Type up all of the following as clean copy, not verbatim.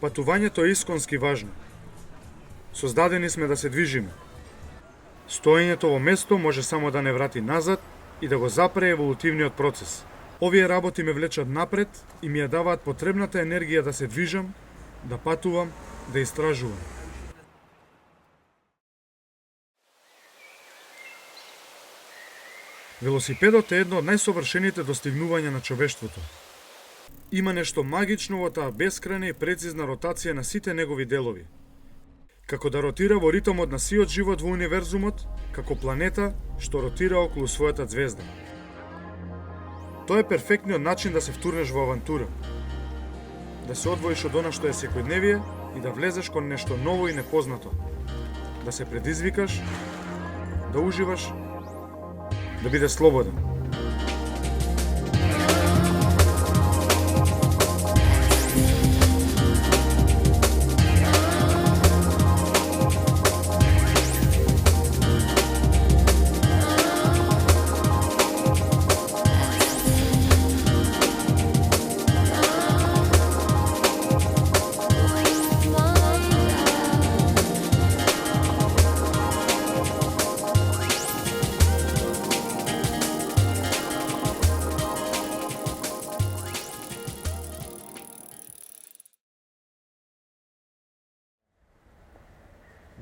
Патувањето е исконски важно. Создадени сме да се движиме. Стоењето во место може само да не врати назад и да го запре еволутивниот процес. Овие работи ме влечат напред и ми ја даваат потребната енергија да се движам, да патувам, да истражувам. Велосипедот е едно од најсовршените достигнувања на човештвото. Има нешто магично во таа бескрајна и прецизна ротација на сите негови делови. Како да ротира во ритмот на сиот живот во универзумот, како планета што ротира околу својата ѕвезда. Тоа е перфектниот начин да се втурнеш во авантура. Да се одвоиш од она што е секојдневие и да влезеш кон нешто ново и непознато. Да се предизвикаш, да уживаш, да бидеш слободен.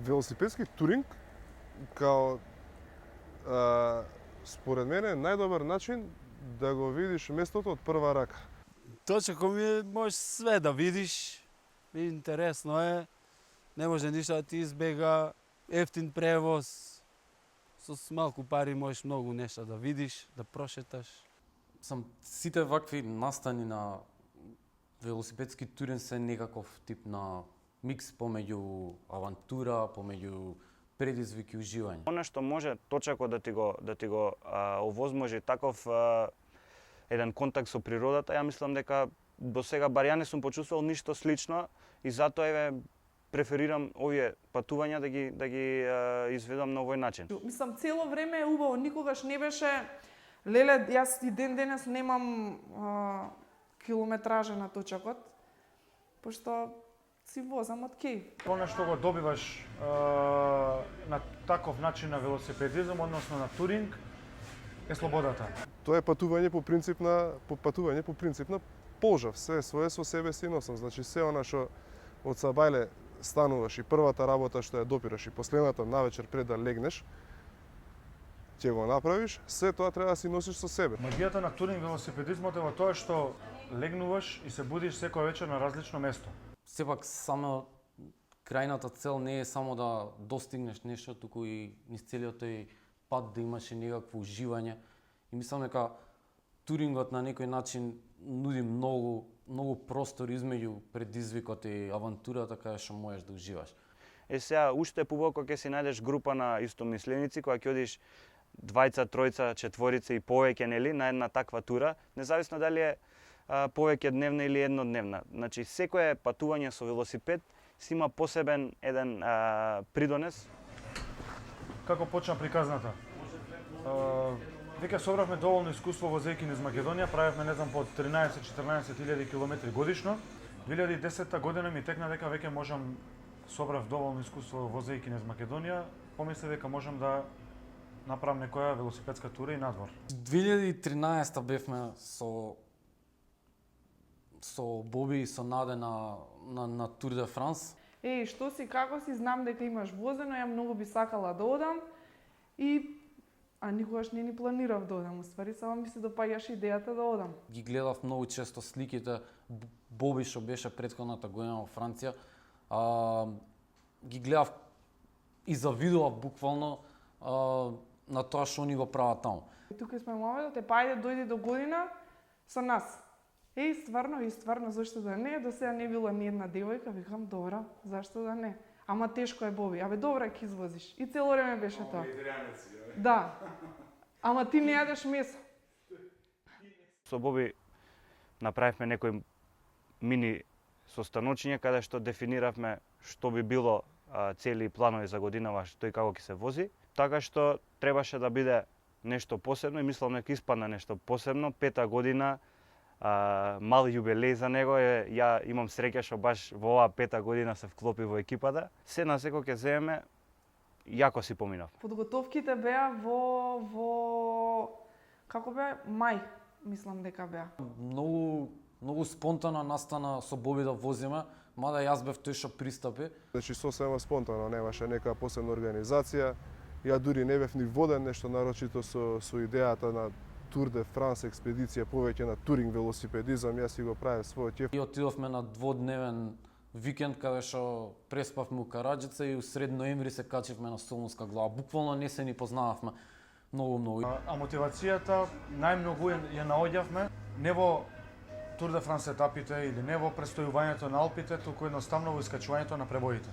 Велосипедски туринг као според мене најдобар начин да го видиш местото од прва рака. Точако можеш све да видиш, интересно е, не може ништо да ти избега, ефтин превоз, со малку пари можеш многу нешта да видиш, да прошеташ. Сите вакви настани на велосипедски турин се некаков тип на микс помеѓу авантура, помеѓу предизвик и уживање. Она што може точако да ти го овозможи таков еден контакт со природата, ја мислам дека до сега бар ја не сум почувствувал ништо слично и затоа преферирам овие патувања да ги изведам на овој начин. Мислам, цело време е убаво, никогаш не беше леле, јас и ден денес немам километража на точакот, пошто си возам од кеј. Она што го добиваш на таков начин на велосипедизам, односно на туринг, е слободата. Тоа е патување по принцип на пожав, се свое со себе си носам. Значи се она што од сабајле стануваш и првата работа што ја допираш и последната навечер пред да легнеш, ќе го направиш, се тоа треба да си носиш со себе. Магијата на туринг велосипедизмот е во тоа што легнуваш и се будиш секоја вечер на различно место. Сепак само крајната цел не е само да достигнеш нешто, туку и низ целиот тој пат да имаш и некакво уживање. И мислам дека турингот на некој начин нуди многу простор измеѓу предизвикот и авантурата каде што можеш да уживаш. Сега уште побаво кога ќе си најдеш група на истомисленици, кога ќе одиш двајца, тројца, четворица и повеќе, нели, на една таква тура, независно дали е повеќе дневна или еднодневна. Значи, секое патување со велосипед си има посебен еден придонес. Како почна приказната? Веќе собравме доволно искуство возејќи низ Македонија, правевме не знам по 13-14 километри годишно. 2010 година ми текна дека веќе можам собрав доволно искуство возејќи низ Македонија, помислев дека можам да направам некоја велосипедска тура и надвор. 2013 бевме со Боби и со Наде на Тур де Франс. Што си, како си, знам дека имаш возено, ја многу би сакала да одам а никогаш не ни планирав да одам, уствари само ми се допаѓаше идејата да одам. Ги гледав многу често сликите, Боби што беше претходната година во Франција, ги гледав и завидував буквално на тоа што они го прават таму. Тука сме моментот, ајде дојди до година со нас. Стварно, зашто да не? До сега не била ни една девојка, викам, добра, зашто да не? Ама тешко е, Боби. Добра, ќе извозиш. И цело време беше тоа. Да. Ама ти не јадеш месо. Со Боби направивме некои мини состаночиња каде што дефиниравме што би било цели планови за годинава, тој како ќе се вози. Така што требаше да биде нешто посебно и мислам дека испадна нешто посебно. 5-та година мал јубилеј за него е, ја имам среќа што баш во оваа 5-та година се вклопи во екипата. Се на секој ќе земеме, јако си поминав. Подготовките беа во како беа мај, мислам дека беа. Многу спонтано настана со Боби да возиме, мада јас бев тој што пристапи. Значи сосема спонтано, немаше нека посебна организација. Ја дури не бев ни воден нешто нарочито со идејата на Тур де Франс експедиција, повеќе на туринг велосипедизам, јас си го правев својот ќеф. И отидовме на дводневен викенд каде што преспавме у Караџица и усред ноември се качивме на Солунска глава. Буквално не се ни познававме многу. А мотивацијата најмногу ја наоѓавме не во Тур де Франс етапите или не во престојувањето на Алпите, туку едноставно во искачувањето на пребоите.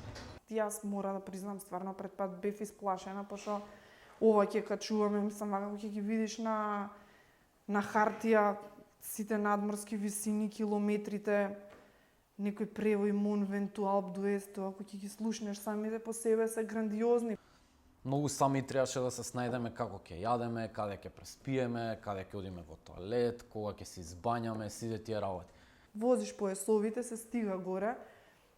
Јас мора да признам, стварно пред пат бев исплашена, пошто ова ќе качуваме, мислам, како ќе ги видиш на хартија сите надморски висини, километрите, некој превој Мон Венту, Алп d'Huez, ако ќе ги слушнеш самите по себе се грандиозни. Многу сами требаше да се снајдеме како ќе јадеме, каде ќе преспиеме, каде ќе одиме во тоалет, кога ќе се избањаме, сите тие работи. Возиш по есовите, се стига горе.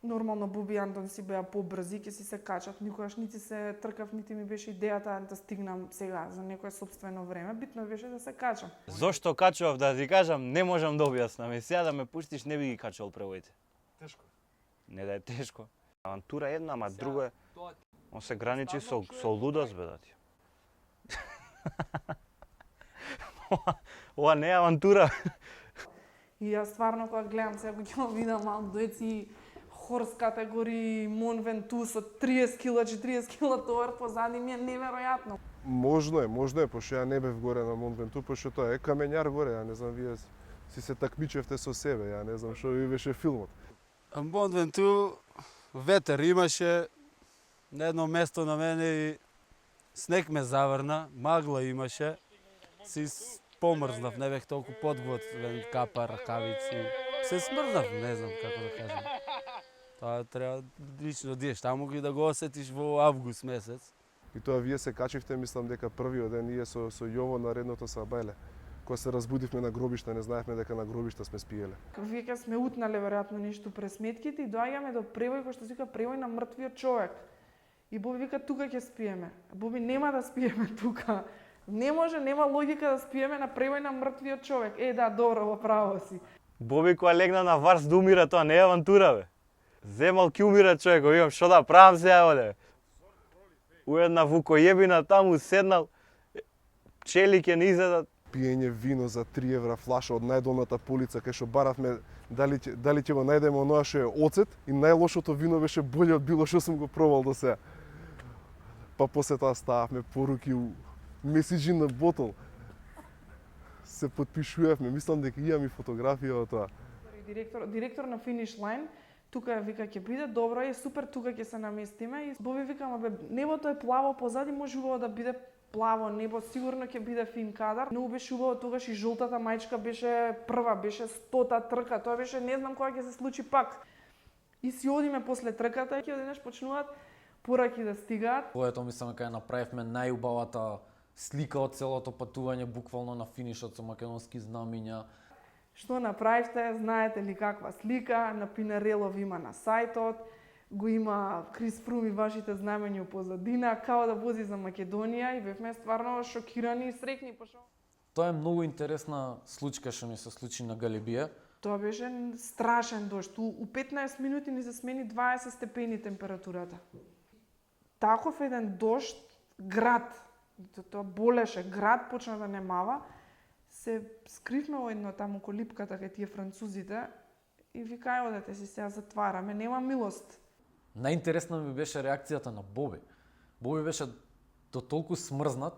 Нормално Боби и Антон си беа побрзи, ќе си се качат. Никогаш нити се тркав, нити ми беше идејата да стигнам сега за некое собствено време. Битно беше да се качам. Зошто качував, да ти кажам, не можам да објаснам. И сега да ме пуштиш, не би ги качувал превоите. Тешко. Не да е тешко. Авантура е една, ама друго е. Он се граничи со лудост, бе, да ти. Ова не е авантура. И јас стварно кога гледам сега ќе го видам Алп d'Huez и хорс категории Мон Венту со 30 кила, 40 кила товар позади ми е неверојатно. Можно е, пошто ја не бев горе на Мон Венту, пошто тоа е камењар горе, ја не знам, вие си се такмичевте со себе, ја не знам што ви беше филмот. Мон Венту ветер имаше, на едно место на мене и снег ме заврна, магла имаше, си помрзнав, не бех толку подготвен, капа, ракавици. Се смрзнав, не знам како да кажам. Тоа треба лично да идеш таму и да го осетиш во август месец. И тоа вие се качивте, мислам дека првиот ден ние со Јово на редното сабајле. Кога се разбудивме на гробишта, не знаевме дека на гробишта сме спиеле. Веќе сме утнале веројатно нешто през сметките и доаѓаме до превој кој што се вика превој на мртвиот човек. И Боби вика тука ќе спиеме. Боби нема да спиеме тука. Не може, нема логика да спиеме на превој на мртвиот човек. Да, добро, во право си. Боби кога легна на варс да умира, тоа не е авантура, бе. Земал ки умира човек, викам, што да правам сега, оде? Уедна вукојебина таму седнал, пчели ќе не изедат. Пиење вино за 3 евра флаша од најдолната полица, кај што баравме дали ќе го најдеме оноа што е оцет, и најлошото вино беше боле од било што сум го пробал до сега. Па после тоа стававме поруки у месиџи на ботол. Се потпишувавме, мислам дека имам и фотографија од тоа. Директор на Finish Line, тука вика ќе биде добро, е супер, тука ќе се наместиме и Боби вика, бе, небото е плаво позади, може убаво да биде плаво небо, сигурно ќе биде фин кадар. Многу беше убаво, тогаш и жолтата мајчка беше прва, беше 100-та трка, тоа беше не знам кога ќе се случи пак. И си одиме после трката и ќе одеднаш почнуваат пораки да стигаат. Поето мислам дека направивме најубавата слика од целото патување, буквално на финишот со македонски знамиња. Што направивте, знаете ли каква слика, на Пинарелов има на сајтот, го има Крис Фрум и вашите знамења позадина, као да вози за Македонија и бевме стварно шокирани и среќни. Тоа е многу интересна случка што ни се случи на Галибија. Тоа беше страшен дожд. У 15 минути ни се смени 20 степени температурата. Таков еден дожд, град, тоа болеше, град почна да немава, се скривме во едно таму колипката кај тие французите и вика, одете си сега затвараме, нема милост. Најинтересна ми беше реакцијата на Боби. Боби беше до толку смрзнат,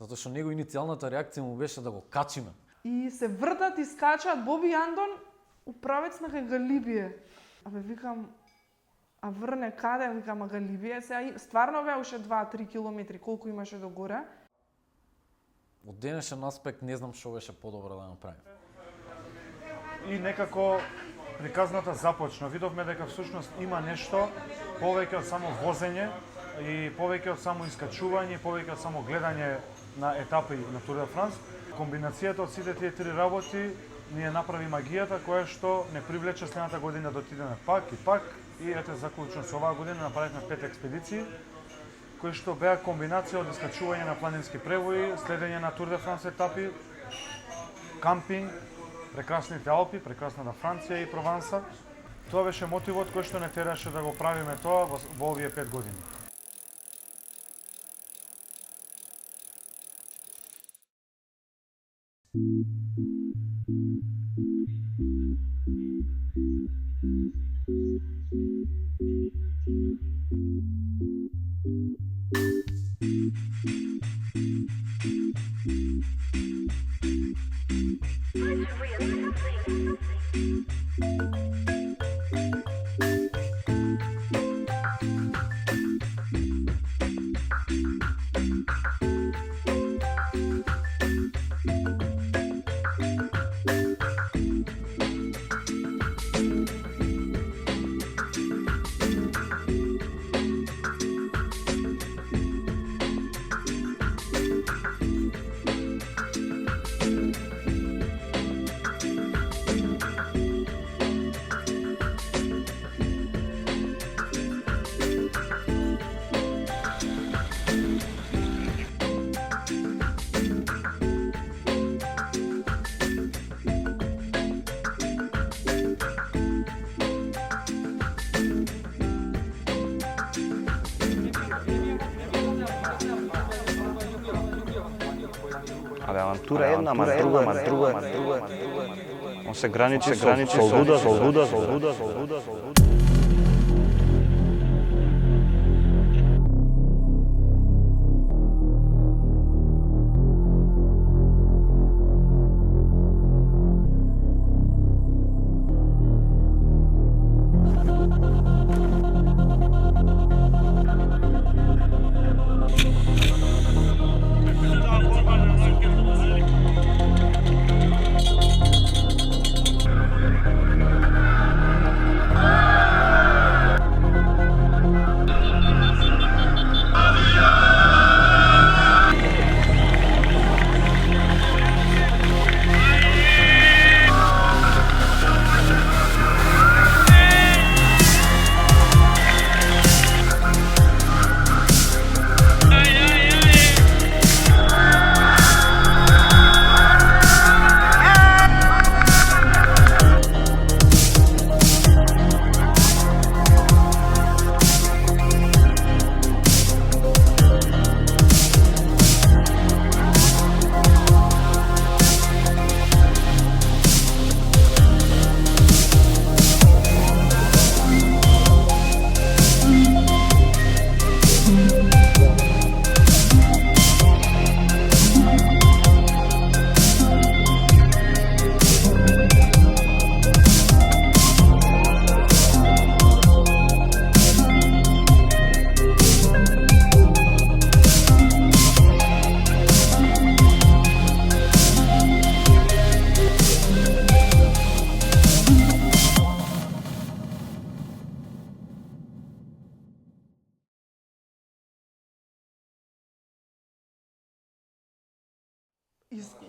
затоа што него иницијалната реакција му беше да го качиме. И се вртат и скачаат Боби и Антон у правец на Галибија. Викам, а врне каде? Викам, Галибија, сега стварно беа уште 2-3 километри, колку имаше до горе. Од денешен аспект не знам што беше подобро да направим. И некако приказната започна. Видовме дека всушност има нешто повеќе од само возење и повеќе од само искачување, повеќе од само гледање на етапи на Тур де Франс. Комбинацијата од сите тие три работи ние направи магијата која што не привлече следната година да отидеме пак и ете заклучно со оваа година направивме 5 експедиции кои што беа комбинација од искачување на планински превои, следење на Тур де Франс етапи, кампинг, прекрасните Алпи, прекрасната Франција и Прованса. Тоа беше мотивот кој што не тераше да го правиме тоа во овие 5 години. Абе, авантура е една, ама друга. Он се граничи со луда.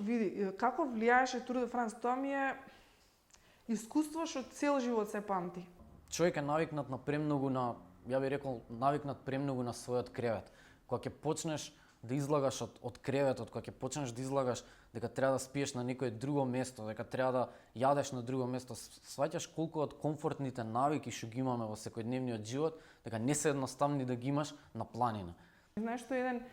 Види, како влијаеше Тур де Франс, тоа ми е искуство што цел живот се памти. Човек е навикнат на премногу на, ја би рекол, навикнат премногу на својот кревет. Кога ќе почнеш да излагаш од креветот, кога ќе почнеш да излагаш дека треба да спиеш на некое друго место, дека треба да јадеш на друго место, сваќаш колку од комфортните навики што ги имаме во секојдневниот живот, дека не се едноставни да ги имаш на планина. Знаеш што еден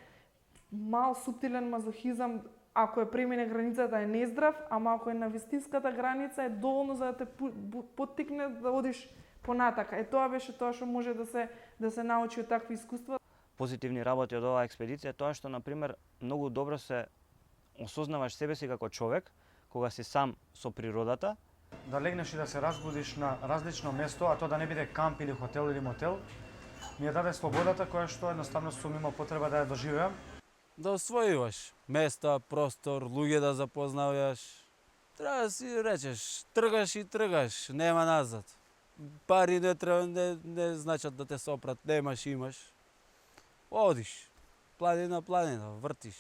мал суптилен мазохизам, ако е премине границата е нездрав, ама ако е на вистинската граница е доволно за да те поттикне да одиш понатака. Тоа беше тоа што може да се научи од такви искуства. Позитивни работи од оваа експедиција тоа што на пример многу добро се осознаваш себе си како човек кога си сам со природата. Да легнеш и да се разбудиш на различно место, а тоа да не биде камп или хотел или мотел, ми ја даде слободата која што едноставно сум имал потреба да ја доживеам. Да освојуваш места, простор, луѓе да запознаваш. Треба да си речеш, тргаш, нема назад. Пари не треба, не значат да те сопрат, немаш, имаш. Одиш, планина, вртиш.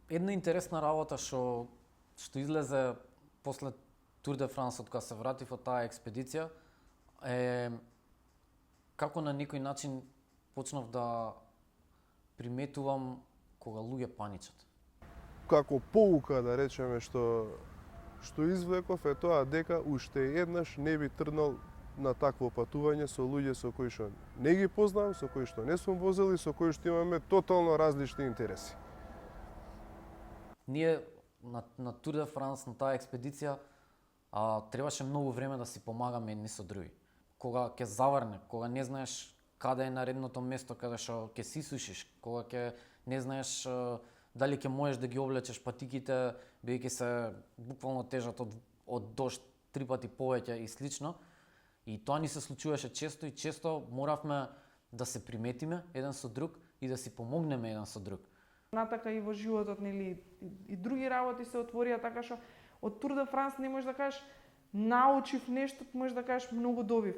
Една интересна работа што излезе после Тур де Франс, од кога се вратив од таа експедиција, е како на некој начин почнав да приметувам кога луѓе паничат. Како поука, да речеме, што извлеков е тоа дека уште еднаш не би тргнал на такво патување со луѓе со кои што не ги познавам, со кои што не сум возел и со кои што имаме тотално различни интереси. Ние на Тур де Франс, на таа експедиција, требаше многу време да си помагаме едни со други. Кога ќе заврне, кога не знаеш каде е наредното место каде што ќе си сушиш, кога ќе не знаеш дали ќе можеш да ги облечеш патиките, бидејќи се буквално тежат од дожд 3 пати повеќе и слично. И тоа ни се случуваше често и често моравме да се приметиме еден со друг и да си помогнеме еден со друг. Натака и во животот, нели, и други работи се отворија, така што од Тур де Франс не можеш да кажеш научив нешто, можеш да кажеш многу добив.